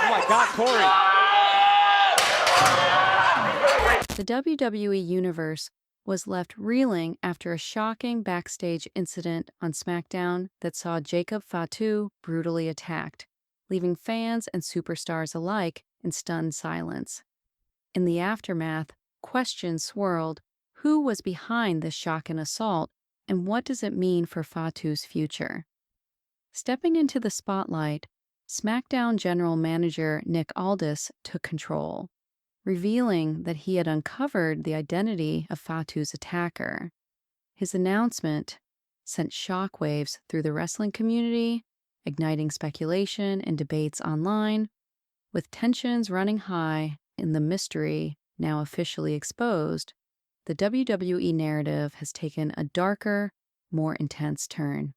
Oh my God, Corey. The WWE Universe was left reeling after a shocking backstage incident on SmackDown that saw Jacob Fatu brutally attacked, leaving fans and superstars alike in stunned silence. In the aftermath, questions swirled: who was behind this shock and assault, and what does it mean for Fatu's future? Stepping into the spotlight, SmackDown general manager Nick Aldis took control, revealing that he had uncovered the identity of Fatu's attacker. His announcement sent shockwaves through the wrestling community, igniting speculation and debates online. With tensions running high and the mystery now officially exposed, the WWE narrative has taken a darker, more intense turn.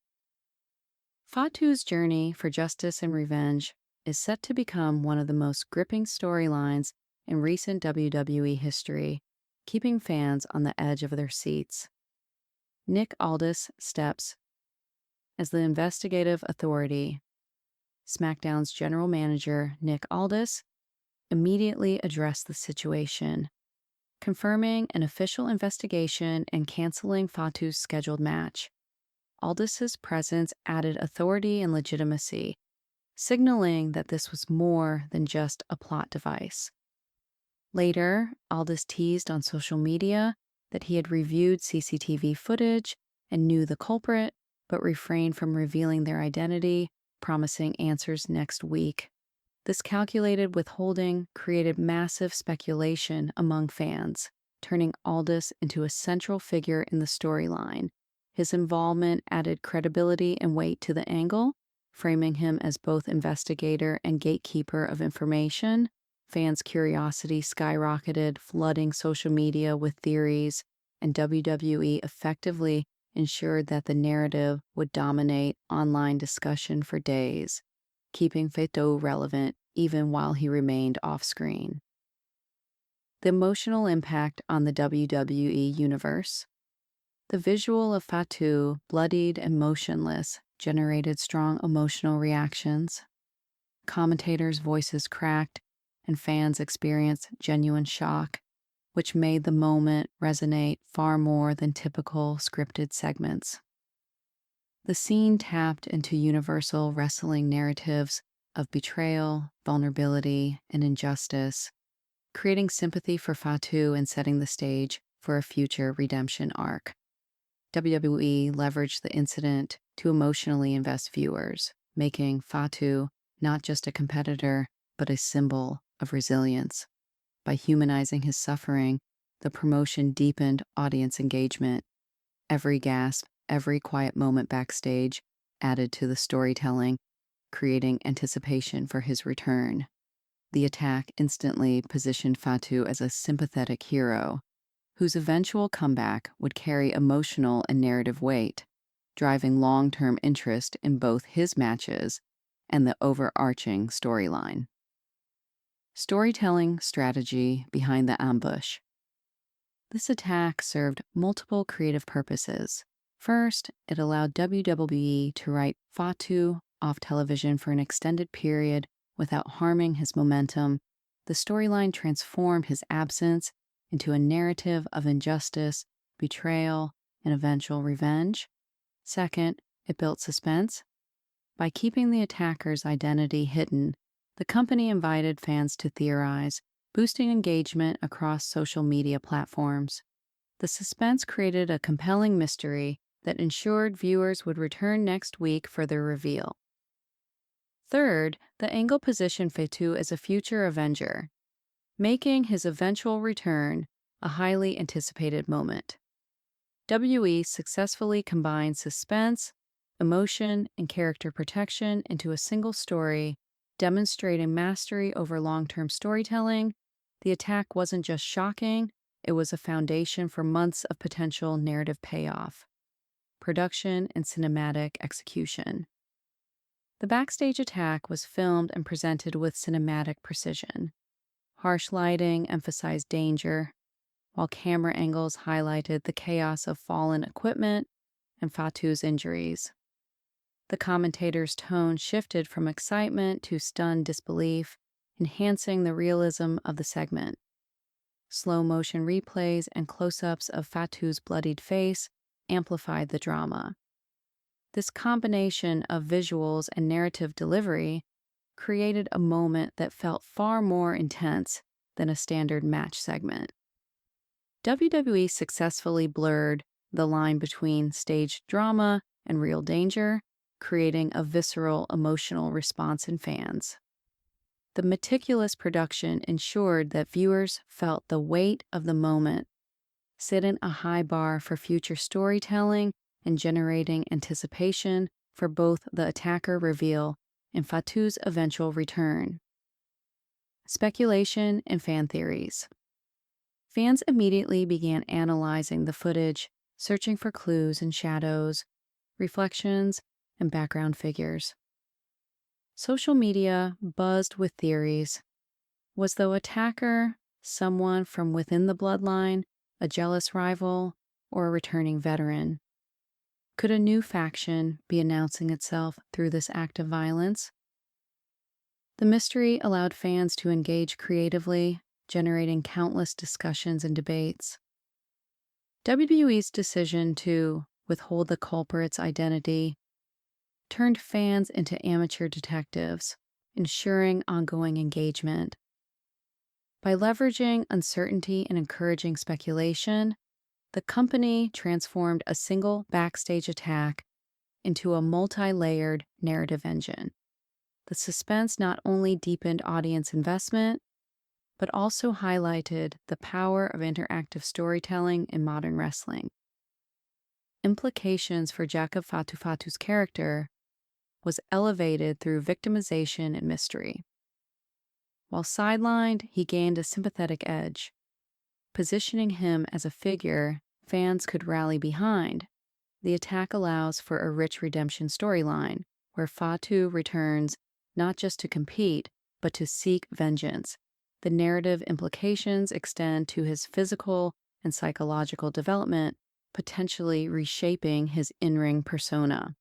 Fatu's journey for justice and revenge is set to become one of the most gripping storylines in recent WWE history, keeping fans on the edge of their seats. Nick Aldis steps as the investigative authority. SmackDown's general manager, Nick Aldis, immediately addressed the situation, confirming an official investigation and canceling Fatu's scheduled match. Aldis's presence added authority and legitimacy, signaling that this was more than just a plot device. Later, Aldis teased on social media that he had reviewed CCTV footage and knew the culprit, but refrained from revealing their identity, promising answers next week. This calculated withholding created massive speculation among fans, turning Aldis into a central figure in the storyline. His involvement added credibility and weight to the angle, framing him as both investigator and gatekeeper of information. Fans' curiosity skyrocketed, flooding social media with theories, and WWE effectively ensured that the narrative would dominate online discussion for days, keeping Fatu relevant even while he remained off-screen. The emotional impact on the WWE Universe. The visual of Fatu, bloodied and motionless, generated strong emotional reactions. Commentators' voices cracked, and fans experienced genuine shock, which made the moment resonate far more than typical scripted segments. The scene tapped into universal wrestling narratives of betrayal, vulnerability, and injustice, creating sympathy for Fatu and setting the stage for a future redemption arc. WWE leveraged the incident to emotionally invest viewers, making Fatu not just a competitor, but a symbol of resilience. By humanizing his suffering, the promotion deepened audience engagement. Every gasp, every quiet moment backstage added to the storytelling, creating anticipation for his return. The attack instantly positioned Fatu as a sympathetic hero, whose eventual comeback would carry emotional and narrative weight, driving long-term interest in both his matches and the overarching storyline. Storytelling strategy behind the ambush. This attack served multiple creative purposes. First, it allowed WWE to write Fatu off television for an extended period without harming his momentum. The storyline transformed his absence into a narrative of injustice, betrayal, and eventual revenge. Second, it built suspense. By keeping the attacker's identity hidden, the company invited fans to theorize, boosting engagement across social media platforms. The suspense created a compelling mystery that ensured viewers would return next week for the reveal. Third, the angle positioned Fatu as a future Avenger, making his eventual return a highly anticipated moment. WWE successfully combined suspense, emotion, and character protection into a single story, demonstrating mastery over long-term storytelling. The attack wasn't just shocking, it was a foundation for months of potential narrative payoff. Production and cinematic execution. The backstage attack was filmed and presented with cinematic precision. Harsh lighting emphasized danger, while camera angles highlighted the chaos of fallen equipment and Fatu's injuries. The commentator's tone shifted from excitement to stunned disbelief, enhancing the realism of the segment. Slow motion replays and close-ups of Fatu's bloodied face amplified the drama. This combination of visuals and narrative delivery created a moment that felt far more intense than a standard match segment. WWE successfully blurred the line between staged drama and real danger, creating a visceral emotional response in fans. The meticulous production ensured that viewers felt the weight of the moment, setting a high bar for future storytelling and generating anticipation for both the attacker reveal and Fatu's eventual return. Speculation and fan theories. Fans immediately began analyzing the footage, searching for clues and shadows, reflections, and background figures. Social media buzzed with theories. Was the attacker someone from within the bloodline, a jealous rival, or a returning veteran? Could a new faction be announcing itself through this act of violence? The mystery allowed fans to engage creatively, generating countless discussions and debates. WWE's decision to withhold the culprit's identity turned fans into amateur detectives, ensuring ongoing engagement. By leveraging uncertainty and encouraging speculation, the company transformed a single backstage attack into a multi-layered narrative engine. The suspense not only deepened audience investment, but also highlighted the power of interactive storytelling in modern wrestling. Implications for Jacob Fatu's character was elevated through victimization and mystery. While sidelined, he gained a sympathetic edge, positioning him as a figure fans could rally behind. The attack allows for a rich redemption storyline, where Fatu returns not just to compete, but to seek vengeance. The narrative implications extend to his physical and psychological development, potentially reshaping his in-ring persona.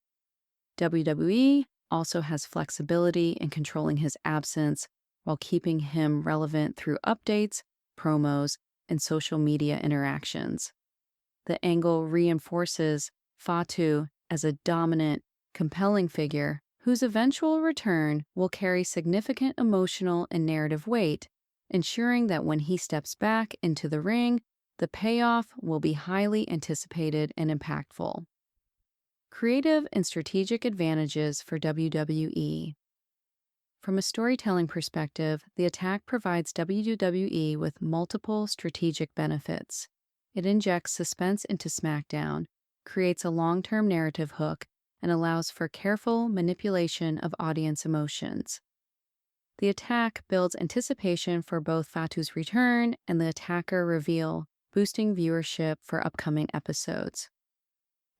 WWE also has flexibility in controlling his absence while keeping him relevant through updates, promos, and social media interactions. The angle reinforces Fatu as a dominant, compelling figure whose eventual return will carry significant emotional and narrative weight, ensuring that when he steps back into the ring, the payoff will be highly anticipated and impactful. Creative and strategic advantages for WWE. From a storytelling perspective, the attack provides WWE with multiple strategic benefits. It injects suspense into SmackDown, creates a long-term narrative hook, and allows for careful manipulation of audience emotions. The attack builds anticipation for both Fatu's return and the attacker reveal, boosting viewership for upcoming episodes.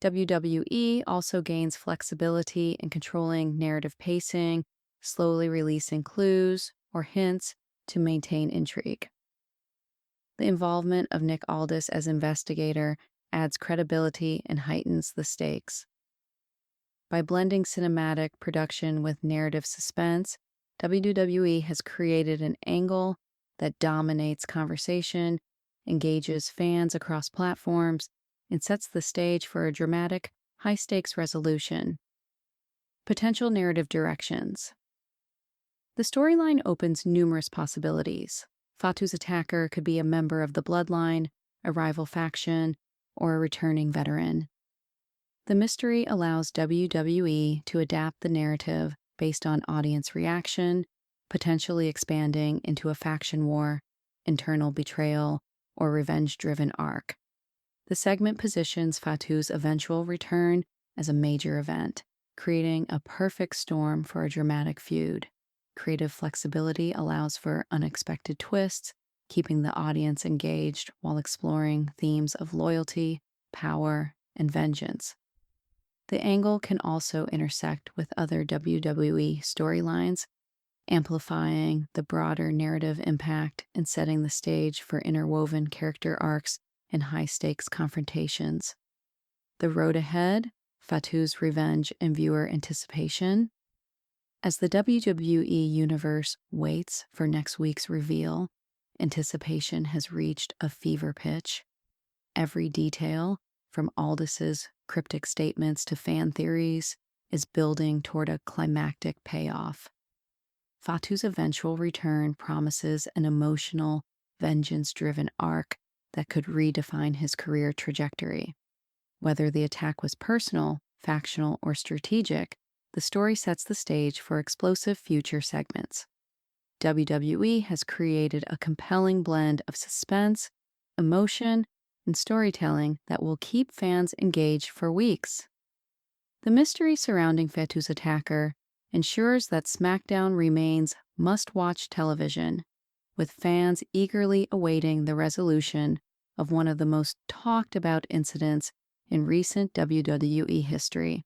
WWE also gains flexibility in controlling narrative pacing, slowly releasing clues or hints to maintain intrigue. The involvement of Nick Aldis as investigator adds credibility and heightens the stakes. By blending cinematic production with narrative suspense, WWE has created an angle that dominates conversation, engages fans across platforms, and sets the stage for a dramatic, high-stakes resolution. Potential narrative directions. The storyline opens numerous possibilities. Fatu's attacker could be a member of the bloodline, a rival faction, or a returning veteran. The mystery allows WWE to adapt the narrative based on audience reaction, potentially expanding into a faction war, internal betrayal, or revenge-driven arc. The segment positions Fatu's eventual return as a major event, creating a perfect storm for a dramatic feud. Creative flexibility allows for unexpected twists, keeping the audience engaged while exploring themes of loyalty, power, and vengeance. The angle can also intersect with other WWE storylines, amplifying the broader narrative impact and setting the stage for interwoven character arcs and high-stakes confrontations. The road ahead, Fatu's revenge and viewer anticipation. As the WWE Universe waits for next week's reveal, anticipation has reached a fever pitch. Every detail, from Aldis's cryptic statements to fan theories, is building toward a climactic payoff. Fatu's eventual return promises an emotional, vengeance-driven arc that could redefine his career trajectory. Whether the attack was personal, factional, or strategic, the story sets the stage for explosive future segments. WWE has created a compelling blend of suspense, emotion, and storytelling that will keep fans engaged for weeks. The mystery surrounding Fatu's attacker ensures that SmackDown remains must-watch television, with fans eagerly awaiting the resolution of one of the most talked-about incidents in recent WWE history.